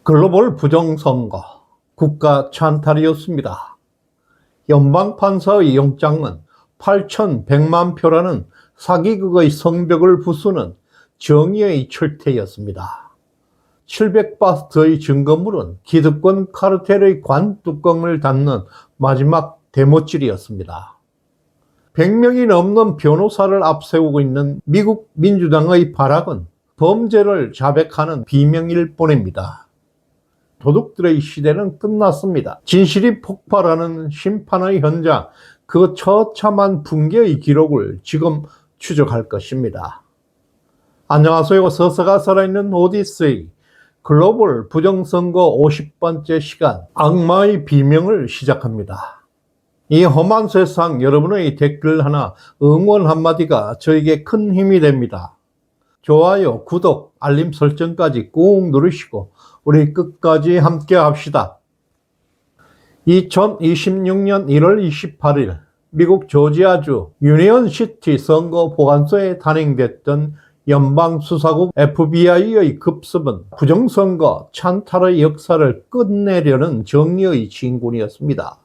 글로벌 부정선거, 국가 찬탈이었습니다. 연방판사의 영장은 8,100만 표라는 사기극의 성벽을 부수는 정의의 철퇴였습니다. 700바트의 증거물은 기득권 카르텔의 관뚜껑을 닫는 마지막 대못질이었습니다. 100명이 넘는 변호사를 앞세우고 있는 미국 민주당의 발악은 범죄를 자백하는 비명일 뿐입니다. 도둑들의 시대는 끝났습니다. 진실이 폭발하는 심판의 현장, 그 처참한 붕괴의 기록을 지금 추적할 것입니다. 안녕하세요. 서사가 살아있는 오디세이 글로벌 부정선거 50번째 시간, 악마의 비명을 시작합니다. 이 험한 세상, 여러분의 댓글 하나, 응원 한마디가 저에게 큰 힘이 됩니다. 좋아요, 구독, 알림 설정까지 꾹 누르시고 우리 끝까지 함께 합시다. 2026년 1월 28일 미국 조지아주 유니언시티 선거보관소에 단행됐던 연방수사국 FBI의 급습은 부정선거 찬탈의 역사를 끝내려는 정의의 진군이었습니다.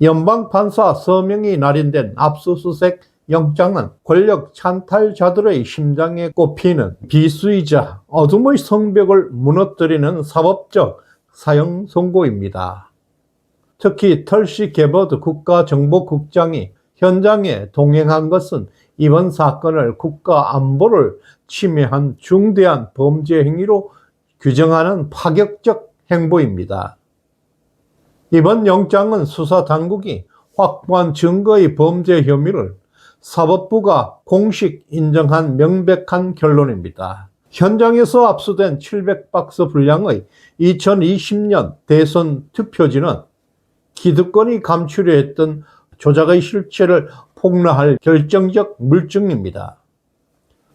연방판사 서명이 날인된 압수수색 영장은 권력 찬탈자들의 심장에 꼽히는 비수이자 어둠의 성벽을 무너뜨리는 사법적 사형 선고입니다. 특히 털시 게버드 국가정보국장이 현장에 동행한 것은 이번 사건을 국가 안보를 침해한 중대한 범죄 행위로 규정하는 파격적 행보입니다. 이번 영장은 수사당국이 확보한 증거의 범죄 혐의를 사법부가 공식 인정한 명백한 결론입니다. 현장에서 압수된 700박스 분량의 2020년 대선 투표지는 기득권이 감추려 했던 조작의 실체를 폭로할 결정적 물증입니다.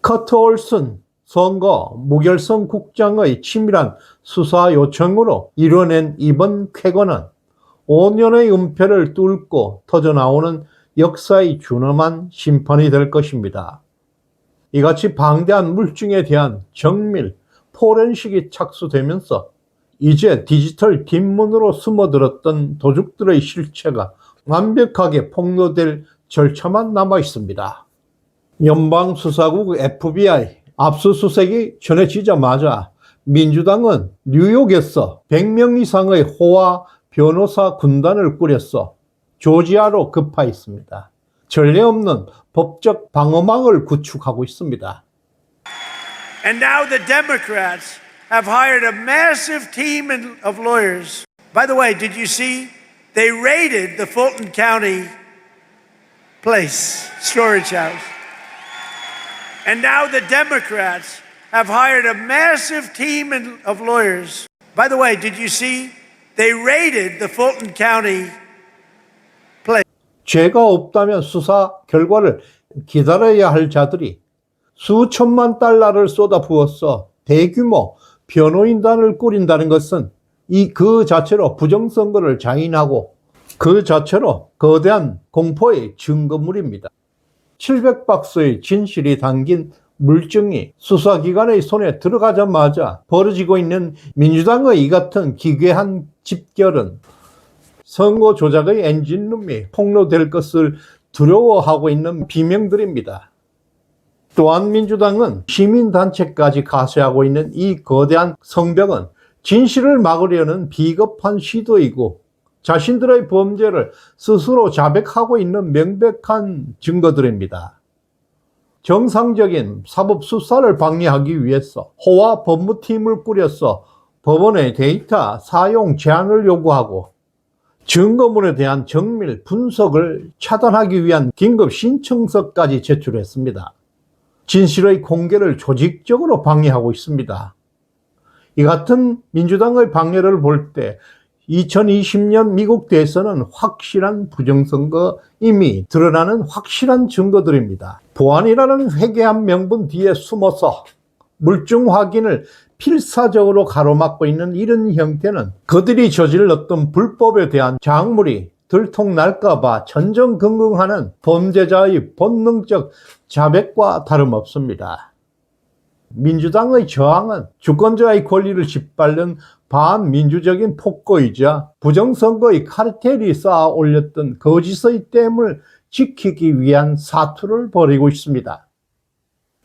커트 올슨 선거 무결성 국장의 치밀한 수사 요청으로 이뤄낸 이번 쾌거는 5년의 은폐를 뚫고 터져나오는 역사의 준엄한 심판이 될 것입니다. 이같이 방대한 물증에 대한 정밀 포렌식이 착수되면서 이제 디지털 뒷문으로 숨어들었던 도둑들의 실체가 완벽하게 폭로될 절차만 남아 있습니다. 연방수사국 FBI 압수수색이 전해지자마자 민주당은 뉴욕에서 100명 이상의 호화 변호사 군단을 꾸렸어 조지아로 급파했습니다. 전례 없는 법적 방어망을 구축하고 있습니다. And now the Democrats have hired a massive team of lawyers. By the way, did you see they raided the Fulton County place, storage house? And now the Democrats have hired a massive team of lawyers. By the way, did you see they raided the Fulton County place? 죄가 없다면 수사 결과를 기다려야 할 자들이 수천만 달러를 쏟아부어서 대규모 변호인단을 꾸린다는 것은 그 자체로 부정선거를 자인하고 그 자체로 거대한 공포의 증거물입니다. 700박스의 진실이 담긴 물증이 수사기관의 손에 들어가자마자 벌어지고 있는 민주당의 이 같은 기괴한 집결은 선거 조작의 엔진룸이 폭로될 것을 두려워하고 있는 비명들입니다. 또한 민주당은 시민단체까지 가세하고 있는 이 거대한 성벽은 진실을 막으려는 비겁한 시도이고 자신들의 범죄를 스스로 자백하고 있는 명백한 증거들입니다. 정상적인 사법 수사를 방해하기 위해서 호화 법무팀을 꾸려서 법원의 데이터 사용 제한을 요구하고 증거물에 대한 정밀 분석을 차단하기 위한 긴급 신청서까지 제출했습니다. 진실의 공개를 조직적으로 방해하고 있습니다. 이 같은 민주당의 방해를 볼 때 2020년 미국 대선은 확실한 부정선거임이 드러나는 확실한 증거들입니다. 보안이라는 회개한 명분 뒤에 숨어서 물증 확인을 필사적으로 가로막고 있는 이런 형태는 그들이 저질렀던 불법에 대한 작물이 들통날까봐 전전긍긍하는 범죄자의 본능적 자백과 다름없습니다. 민주당의 저항은 주권자의 권리를 짓밟는 반민주적인 폭거이자 부정선거의 카르텔이 쌓아 올렸던 거짓의 댐을 지키기 위한 사투를 벌이고 있습니다.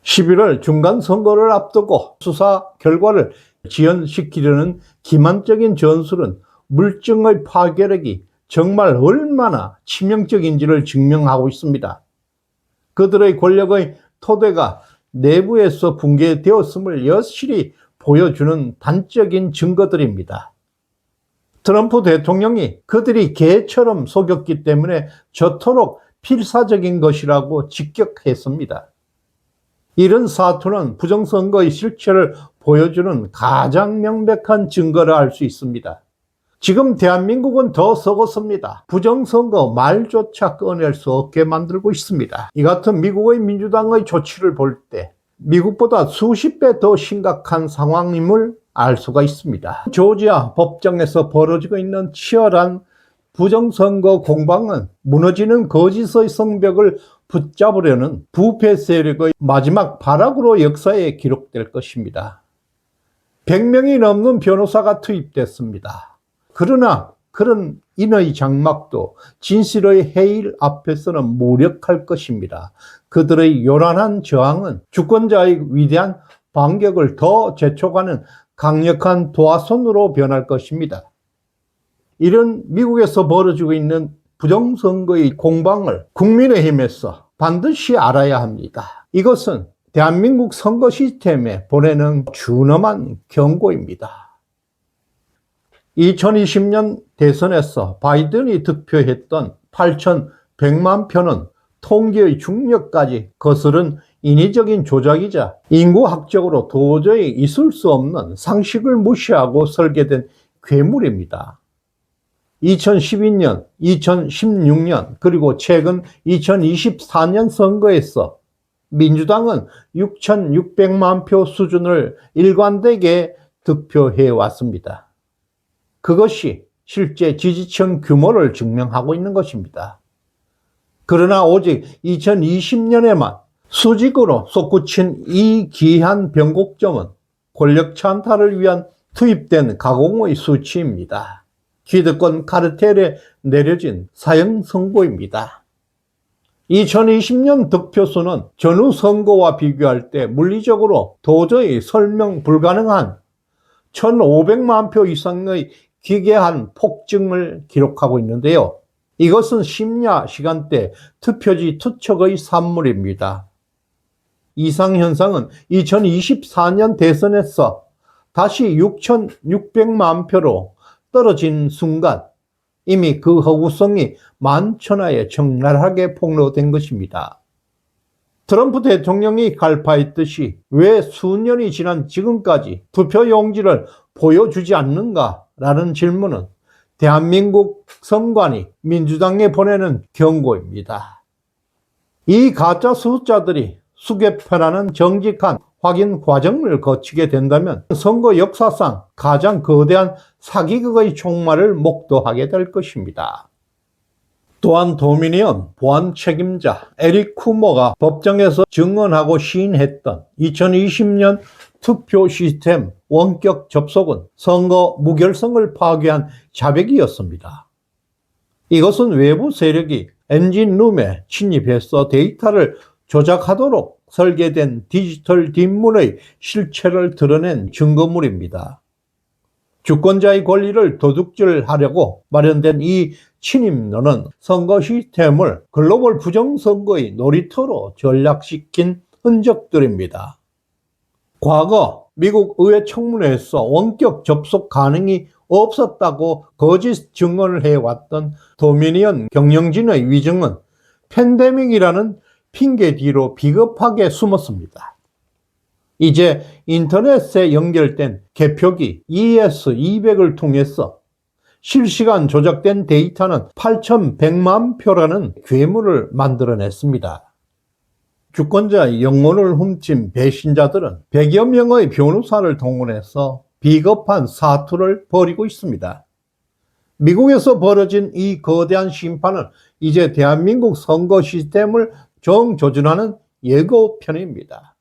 11월 중간선거를 앞두고 수사 결과를 지연시키려는 기만적인 전술은 물증의 파괴력이 정말 얼마나 치명적인지를 증명하고 있습니다. 그들의 권력의 토대가 내부에서 붕괴되었음을 여실히 보여주는 단적인 증거들입니다. 트럼프 대통령이 그들이 개처럼 속였기 때문에 저토록 필사적인 것이라고 직격했습니다. 이런 사투는 부정선거의 실체를 보여주는 가장 명백한 증거라 할 수 있습니다. 지금 대한민국은 더 썩었습니다. 부정선거 말조차 꺼낼 수 없게 만들고 있습니다. 이 같은 미국의 민주당의 조치를 볼 때 미국보다 수십 배 더 심각한 상황임을 알 수가 있습니다. 조지아 법정에서 벌어지고 있는 치열한 부정선거 공방은 무너지는 거짓의 성벽을 붙잡으려는 부패 세력의 마지막 발악으로 역사에 기록될 것입니다. 100명이 넘는 변호사가 투입됐습니다. 그러나 그런 인의 장막도 진실의 해일 앞에서는 무력할 것입니다. 그들의 요란한 저항은 주권자의 위대한 반격을 더 재촉하는 강력한 도화선으로 변할 것입니다. 이런 미국에서 벌어지고 있는 부정선거의 공방을 국민의힘에서 반드시 알아야 합니다. 이것은 대한민국 선거 시스템에 보내는 준엄한 경고입니다. 2020년 대선에서 바이든이 득표했던 8,100만 표는 통계의 중력까지 거스른 인위적인 조작이자 인구학적으로 도저히 있을 수 없는 상식을 무시하고 설계된 괴물입니다. 2012년, 2016년, 그리고 최근 2024년 선거에서 민주당은 6,600만 표 수준을 일관되게 득표해 왔습니다. 그것이 실제 지지층 규모를 증명하고 있는 것입니다. 그러나 오직 2020년에만 수직으로 솟구친 이 기이한 변곡점은 권력 찬탈을 위한 투입된 가공의 수치입니다. 기득권 카르텔에 내려진 사형 선고입니다. 2020년 득표수는 전후 선거와 비교할 때 물리적으로 도저히 설명 불가능한 1,500만 표 이상의 기괴한 폭증을 기록하고 있는데요. 이것은 심야 시간대 투표지 투척의 산물입니다. 이상 현상은 2024년 대선에서 다시 6,600만 표로 떨어진 순간 이미 그 허구성이 만천하에 적나라하게 폭로된 것입니다. 트럼프 대통령이 갈파했듯이 왜 수년이 지난 지금까지 투표용지를 보여주지 않는가라는 질문은 대한민국 선관위 민주당에 보내는 경고입니다. 이 가짜 숫자들이 수개표라는 정직한 확인 과정을 거치게 된다면 선거 역사상 가장 거대한 사기극의 종말을 목도하게 될 것입니다. 또한 도미니언 보안 책임자 에릭 쿠머가 법정에서 증언하고 시인했던 2020년 투표 시스템 원격 접속은 선거 무결성을 파괴한 자백이었습니다. 이것은 외부 세력이 엔진룸에 침입해서 데이터를 조작하도록 설계된 디지털 뒷문의 실체를 드러낸 증거물입니다. 주권자의 권리를 도둑질하려고 마련된 이 침입론은 선거 시스템을 글로벌 부정선거의 놀이터로 전락시킨 흔적들입니다. 과거 미국 의회 청문회에서 원격 접속 가능이 없었다고 거짓 증언을 해왔던 도미니언 경영진의 위증은 팬데믹이라는 핑계 뒤로 비겁하게 숨었습니다. 이제 인터넷에 연결된 개표기 ES200을 통해서 실시간 조작된 데이터는 8,100만 표라는 괴물을 만들어냈습니다. 주권자의 영혼을 훔친 배신자들은 100여 명의 변호사를 동원해서 비겁한 사투를 벌이고 있습니다. 미국에서 벌어진 이 거대한 심판은 이제 대한민국 선거 시스템을 정조준하는 예고편입니다.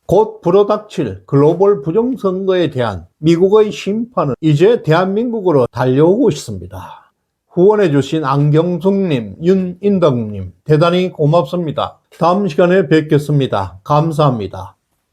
곧 불어닥칠 글로벌 부정선거에 대한 미국의 심판은 이제 대한민국으로 달려오고 있습니다. 후원해주신 안경숙님, 윤인덕님 대단히 고맙습니다. 다음 시간에 뵙겠습니다. 감사합니다.